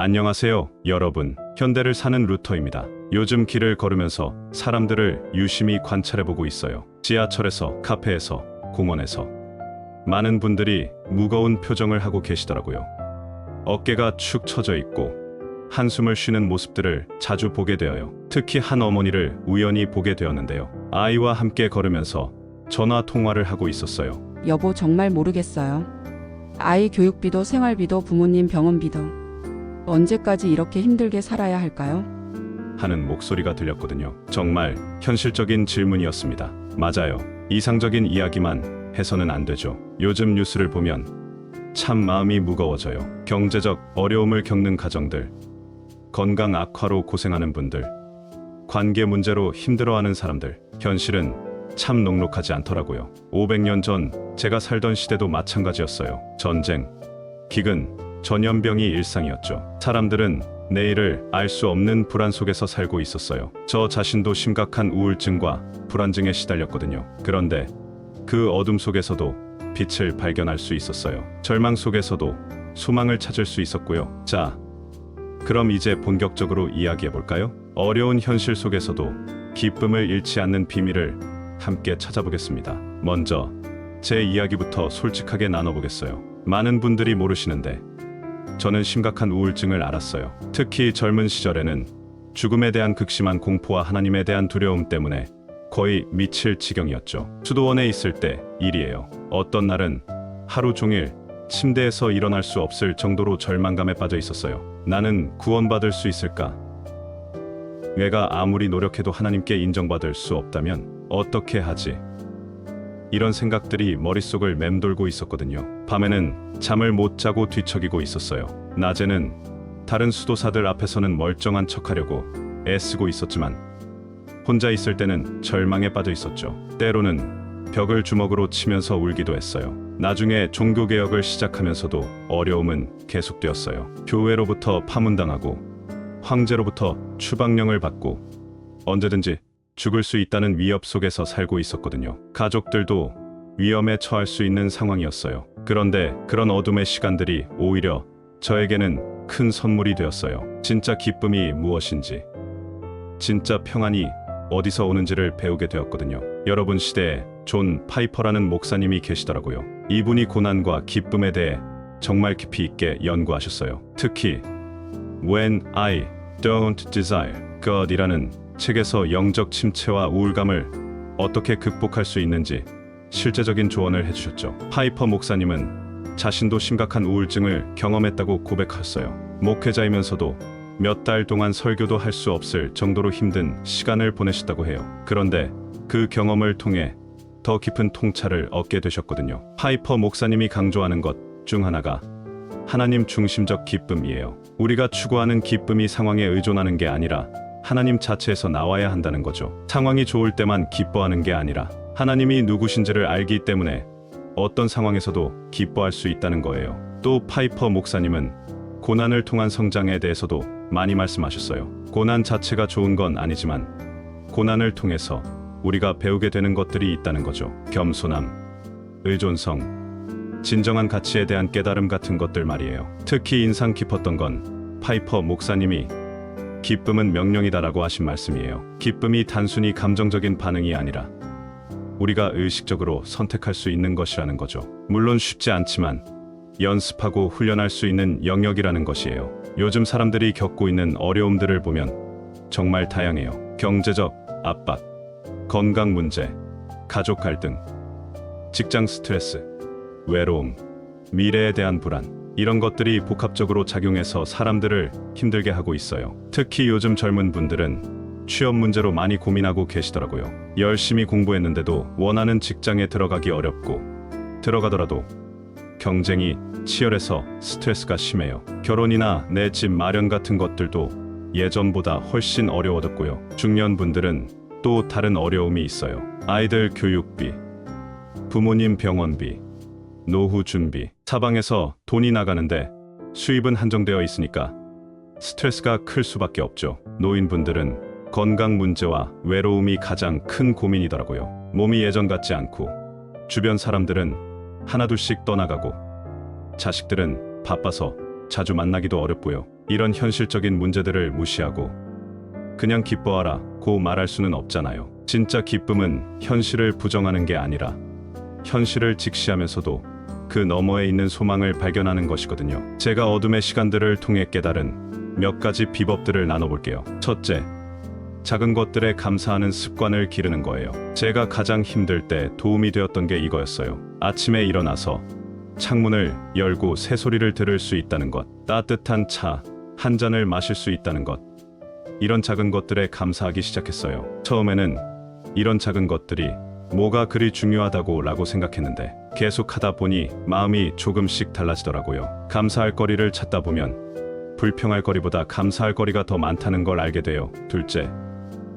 안녕하세요, 여러분. 현대를 사는 루터입니다. 요즘 길을 걸으면서 사람들을 유심히 관찰해보고 있어요. 지하철에서, 카페에서, 공원에서 많은 분들이 무거운 표정을 하고 계시더라고요. 어깨가 축 처져 있고 한숨을 쉬는 모습들을 자주 보게 되어요. 특히 한 어머니를 우연히 보게 되었는데요. 아이와 함께 걸으면서 전화 통화를 하고 있었어요. 여보, 정말 모르겠어요. 아이 교육비도 생활비도 부모님 병원비도 언제까지 이렇게 힘들게 살아야 할까요? 하는 목소리가 들렸거든요. 정말 현실적인 질문이었습니다. 맞아요. 이상적인 이야기만 해서는 안 되죠. 요즘 뉴스를 보면 참 마음이 무거워져요. 경제적 어려움을 겪는 가정들, 건강 악화로 고생하는 분들, 관계 문제로 힘들어하는 사람들, 현실은 참 녹록하지 않더라고요. 500년 전 제가 살던 시대도 마찬가지였어요. 전쟁, 기근, 전염병이 일상이었죠. 사람들은 내일을 알 수 없는 불안 속에서 살고 있었어요. 저 자신도 심각한 우울증과 불안증에 시달렸거든요. 그런데 그 어둠 속에서도 빛을 발견할 수 있었어요. 절망 속에서도 소망을 찾을 수 있었고요. 자, 그럼 이제 본격적으로 이야기해 볼까요? 어려운 현실 속에서도 기쁨을 잃지 않는 비밀을 함께 찾아보겠습니다. 먼저 제 이야기부터 솔직하게 나눠보겠어요. 많은 분들이 모르시는데 저는 심각한 우울증을 앓았어요. 특히 젊은 시절에는 죽음에 대한 극심한 공포와 하나님에 대한 두려움 때문에 거의 미칠 지경이었죠. 수도원에 있을 때 일이에요. 어떤 날은 하루 종일 침대에서 일어날 수 없을 정도로 절망감에 빠져 있었어요. 나는 구원받을 수 있을까? 내가 아무리 노력해도 하나님께 인정받을 수 없다면 어떻게 하지? 이런 생각들이 머릿속을 맴돌고 있었거든요. 밤에는 잠을 못 자고 뒤척이고 있었어요. 낮에는 다른 수도사들 앞에서는 멀쩡한 척하려고 애쓰고 있었지만 혼자 있을 때는 절망에 빠져 있었죠. 때로는 벽을 주먹으로 치면서 울기도 했어요. 나중에 종교개혁을 시작하면서도 어려움은 계속되었어요. 교회로부터 파문당하고 황제로부터 추방령을 받고 언제든지 죽을 수 있다는 위협 속에서 살고 있었거든요. 가족들도 위험에 처할 수 있는 상황이었어요. 그런데 그런 어둠의 시간들이 오히려 저에게는 큰 선물이 되었어요. 진짜 기쁨이 무엇인지, 진짜 평안이 어디서 오는지를 배우게 되었거든요. 여러분 시대에 존 파이퍼라는 목사님이 계시더라고요. 이분이 고난과 기쁨에 대해 정말 깊이 있게 연구하셨어요. 특히 When I Don't Desire God이라는 책에서 영적 침체와 우울감을 어떻게 극복할 수 있는지 실제적인 조언을 해주셨죠. 파이퍼 목사님은 자신도 심각한 우울증을 경험했다고 고백했어요. 목회자이면서도 몇 달 동안 설교도 할 수 없을 정도로 힘든 시간을 보내셨다고 해요. 그런데 그 경험을 통해 더 깊은 통찰을 얻게 되셨거든요. 파이퍼 목사님이 강조하는 것 중 하나가 하나님 중심적 기쁨이에요. 우리가 추구하는 기쁨이 상황에 의존하는 게 아니라 하나님 자체에서 나와야 한다는 거죠. 상황이 좋을 때만 기뻐하는 게 아니라 하나님이 누구신지를 알기 때문에 어떤 상황에서도 기뻐할 수 있다는 거예요. 또 파이퍼 목사님은 고난을 통한 성장에 대해서도 많이 말씀하셨어요. 고난 자체가 좋은 건 아니지만 고난을 통해서 우리가 배우게 되는 것들이 있다는 거죠. 겸손함, 의존성, 진정한 가치에 대한 깨달음 같은 것들 말이에요. 특히 인상 깊었던 건 파이퍼 목사님이 기쁨은 명령이다라고 하신 말씀이에요. 기쁨이 단순히 감정적인 반응이 아니라 우리가 의식적으로 선택할 수 있는 것이라는 거죠. 물론 쉽지 않지만 연습하고 훈련할 수 있는 영역이라는 것이에요. 요즘 사람들이 겪고 있는 어려움들을 보면 정말 다양해요. 경제적 압박, 건강 문제, 가족 갈등, 직장 스트레스, 외로움, 미래에 대한 불안, 이런 것들이 복합적으로 작용해서 사람들을 힘들게 하고 있어요. 특히 요즘 젊은 분들은 취업 문제로 많이 고민하고 계시더라고요. 열심히 공부했는데도 원하는 직장에 들어가기 어렵고 들어가더라도 경쟁이 치열해서 스트레스가 심해요. 결혼이나 내 집 마련 같은 것들도 예전보다 훨씬 어려워졌고요. 중년분들은 또 다른 어려움이 있어요. 아이들 교육비, 부모님 병원비, 노후 준비, 사방에서 돈이 나가는데 수입은 한정되어 있으니까 스트레스가 클 수밖에 없죠. 노인분들은 건강 문제와 외로움이 가장 큰 고민이더라고요. 몸이 예전 같지 않고 주변 사람들은 하나둘씩 떠나가고 자식들은 바빠서 자주 만나기도 어렵고요. 이런 현실적인 문제들을 무시하고 그냥 기뻐하라 고 말할 수는 없잖아요. 진짜 기쁨은 현실을 부정하는 게 아니라 현실을 직시하면서도 그 너머에 있는 소망을 발견하는 것이거든요. 제가 어둠의 시간들을 통해 깨달은 몇 가지 비법들을 나눠볼게요. 첫째, 작은 것들에 감사하는 습관을 기르는 거예요. 제가 가장 힘들 때 도움이 되었던 게 이거였어요. 아침에 일어나서 창문을 열고 새소리를 들을 수 있다는 것, 따뜻한 차 한 잔을 마실 수 있다는 것, 이런 작은 것들에 감사하기 시작했어요. 처음에는 이런 작은 것들이 뭐가 그리 중요하다고 라고 생각했는데 계속 하다 보니 마음이 조금씩 달라지더라고요. 감사할 거리를 찾다 보면 불평할 거리보다 감사할 거리가 더 많다는 걸 알게 돼요. 둘째,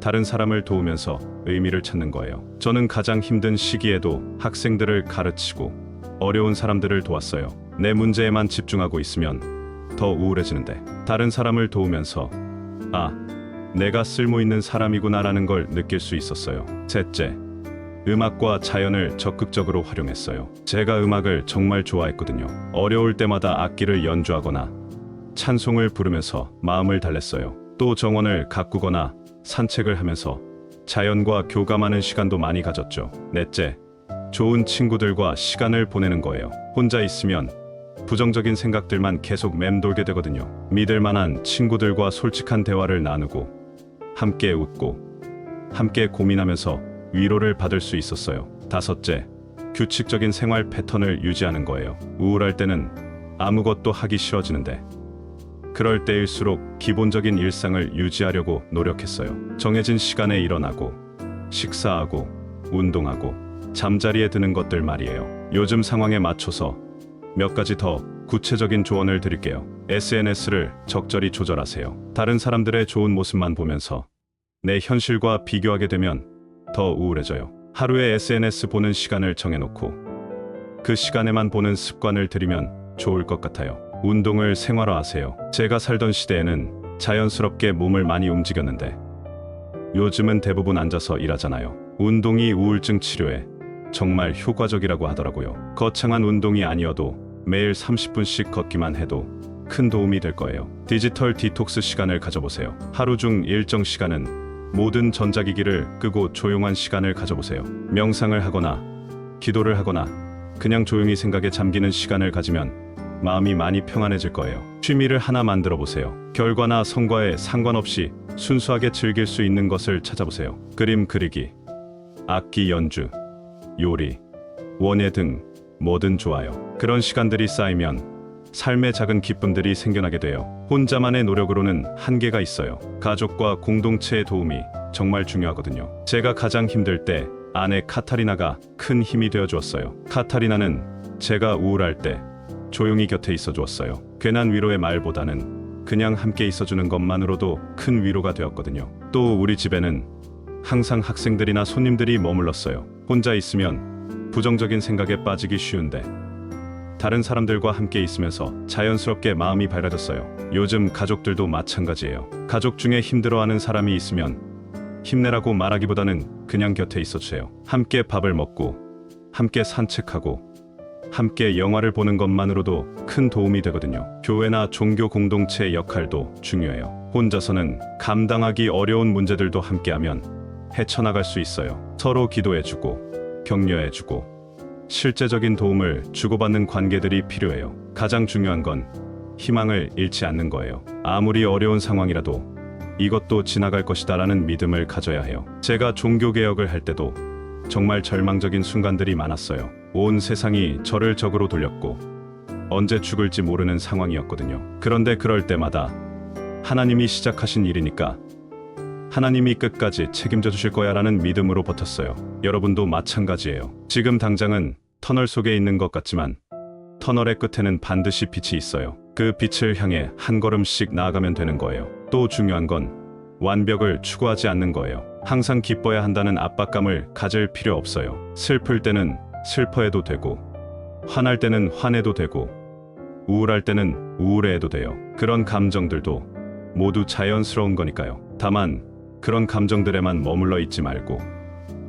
다른 사람을 도우면서 의미를 찾는 거예요. 저는 가장 힘든 시기에도 학생들을 가르치고 어려운 사람들을 도왔어요. 내 문제에만 집중하고 있으면 더 우울해지는데 다른 사람을 도우면서 내가 쓸모있는 사람이구나라는 걸 느낄 수 있었어요. 셋째, 음악과 자연을 적극적으로 활용했어요. 제가 음악을 정말 좋아했거든요. 어려울 때마다 악기를 연주하거나 찬송을 부르면서 마음을 달랬어요. 또 정원을 가꾸거나 산책을 하면서 자연과 교감하는 시간도 많이 가졌죠. 넷째, 좋은 친구들과 시간을 보내는 거예요. 혼자 있으면 부정적인 생각들만 계속 맴돌게 되거든요. 믿을 만한 친구들과 솔직한 대화를 나누고 함께 웃고 함께 고민하면서 위로를 받을 수 있었어요. 다섯째, 규칙적인 생활 패턴을 유지하는 거예요. 우울할 때는 아무것도 하기 싫어지는데 그럴 때일수록 기본적인 일상을 유지하려고 노력했어요. 정해진 시간에 일어나고 식사하고 운동하고 잠자리에 드는 것들 말이에요. 요즘 상황에 맞춰서 몇 가지 더 구체적인 조언을 드릴게요. SNS를 적절히 조절하세요. 다른 사람들의 좋은 모습만 보면서 내 현실과 비교하게 되면 더 우울해져요. 하루에 SNS 보는 시간을 정해놓고 그 시간에만 보는 습관을 들이면 좋을 것 같아요. 운동을 생활화하세요. 제가 살던 시대에는 자연스럽게 몸을 많이 움직였는데 요즘은 대부분 앉아서 일하잖아요. 운동이 우울증 치료에 정말 효과적이라고 하더라고요. 거창한 운동이 아니어도 매일 30분씩 걷기만 해도 큰 도움이 될 거예요. 디지털 디톡스 시간을 가져보세요. 하루 중 일정 시간은 모든 전자기기를 끄고 조용한 시간을 가져보세요. 명상을 하거나 기도를 하거나 그냥 조용히 생각에 잠기는 시간을 가지면 마음이 많이 평안해질 거예요. 취미를 하나 만들어 보세요. 결과나 성과에 상관없이 순수하게 즐길 수 있는 것을 찾아보세요. 그림 그리기, 악기 연주, 요리, 원예 등 뭐든 좋아요. 그런 시간들이 쌓이면 삶의 작은 기쁨들이 생겨나게 돼요. 혼자만의 노력으로는 한계가 있어요. 가족과 공동체의 도움이 정말 중요하거든요. 제가 가장 힘들 때 아내 카타리나가 큰 힘이 되어 주었어요. 카타리나는 제가 우울할 때 조용히 곁에 있어 주었어요. 괜한 위로의 말보다는 그냥 함께 있어주는 것만으로도 큰 위로가 되었거든요. 또 우리 집에는 항상 학생들이나 손님들이 머물렀어요. 혼자 있으면 부정적인 생각에 빠지기 쉬운데 다른 사람들과 함께 있으면서 자연스럽게 마음이 밝아졌어요. 요즘 가족들도 마찬가지예요. 가족 중에 힘들어하는 사람이 있으면 힘내라고 말하기보다는 그냥 곁에 있어주세요. 함께 밥을 먹고 함께 산책하고 함께 영화를 보는 것만으로도 큰 도움이 되거든요. 교회나 종교 공동체의 역할도 중요해요. 혼자서는 감당하기 어려운 문제들도 함께하면 헤쳐나갈 수 있어요. 서로 기도해주고 격려해주고 실제적인 도움을 주고받는 관계들이 필요해요. 가장 중요한 건 희망을 잃지 않는 거예요. 아무리 어려운 상황이라도 이것도 지나갈 것이다라는 믿음을 가져야 해요. 제가 종교개혁을 할 때도 정말 절망적인 순간들이 많았어요. 온 세상이 저를 적으로 돌렸고 언제 죽을지 모르는 상황이었거든요. 그런데 그럴 때마다 하나님이 시작하신 일이니까 하나님이 끝까지 책임져 주실 거야 라는 믿음으로 버텼어요. 여러분도 마찬가지예요. 지금 당장은 터널 속에 있는 것 같지만 터널의 끝에는 반드시 빛이 있어요. 그 빛을 향해 한 걸음씩 나아가면 되는 거예요. 또 중요한 건 완벽을 추구하지 않는 거예요. 항상 기뻐야 한다는 압박감을 가질 필요 없어요. 슬플 때는 슬퍼해도 되고 화날 때는 화내도 되고 우울할 때는 우울해해도 돼요. 그런 감정들도 모두 자연스러운 거니까요. 다만 그런 감정들에만 머물러 있지 말고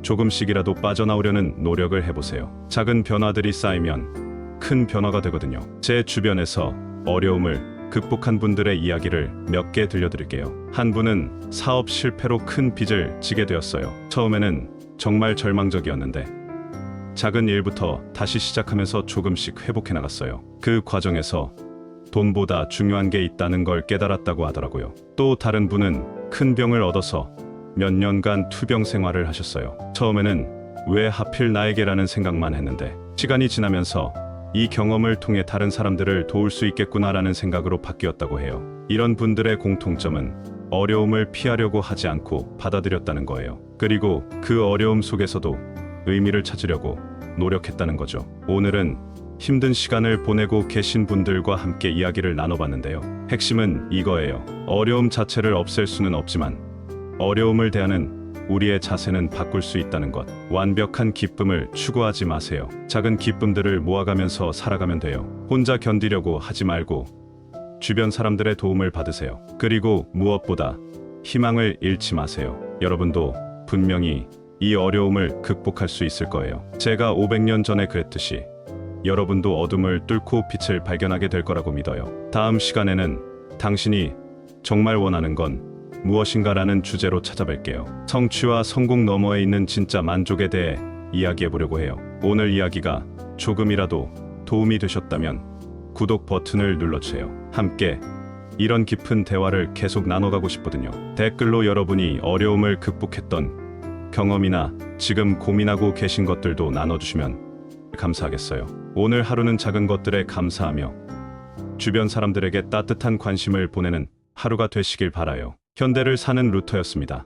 조금씩이라도 빠져나오려는 노력을 해보세요. 작은 변화들이 쌓이면 큰 변화가 되거든요. 제 주변에서 어려움을 극복한 분들의 이야기를 몇 개 들려드릴게요. 한 분은 사업 실패로 큰 빚을 지게 되었어요. 처음에는 정말 절망적이었는데 작은 일부터 다시 시작하면서 조금씩 회복해 나갔어요. 그 과정에서 돈보다 중요한 게 있다는 걸 깨달았다고 하더라고요. 또 다른 분은 큰 병을 얻어서 몇 년간 투병 생활을 하셨어요. 처음에는 왜 하필 나에게라는 생각만 했는데 시간이 지나면서 이 경험을 통해 다른 사람들을 도울 수 있겠구나라는 생각으로 바뀌었다고 해요. 이런 분들의 공통점은 어려움을 피하려고 하지 않고 받아들였다는 거예요. 그리고 그 어려움 속에서도 의미를 찾으려고 노력했다는 거죠. 오늘은 힘든 시간을 보내고 계신 분들과 함께 이야기를 나눠봤는데요. 핵심은 이거예요. 어려움 자체를 없앨 수는 없지만 어려움을 대하는 우리의 자세는 바꿀 수 있다는 것. 완벽한 기쁨을 추구하지 마세요. 작은 기쁨들을 모아가면서 살아가면 돼요. 혼자 견디려고 하지 말고 주변 사람들의 도움을 받으세요. 그리고 무엇보다 희망을 잃지 마세요. 여러분도 분명히 이 어려움을 극복할 수 있을 거예요. 제가 500년 전에 그랬듯이 여러분도 어둠을 뚫고 빛을 발견하게 될 거라고 믿어요. 다음 시간에는 당신이 정말 원하는 건 무엇인가라는 주제로 찾아뵐게요. 성취와 성공 너머에 있는 진짜 만족에 대해 이야기해 보려고 해요. 오늘 이야기가 조금이라도 도움이 되셨다면 구독 버튼을 눌러주세요. 함께 이런 깊은 대화를 계속 나눠가고 싶거든요. 댓글로 여러분이 어려움을 극복했던 경험이나 지금 고민하고 계신 것들도 나눠주시면 감사하겠어요. 오늘 하루는 작은 것들에 감사하며 주변 사람들에게 따뜻한 관심을 보내는 하루가 되시길 바라요. 현대를 사는 루터였습니다.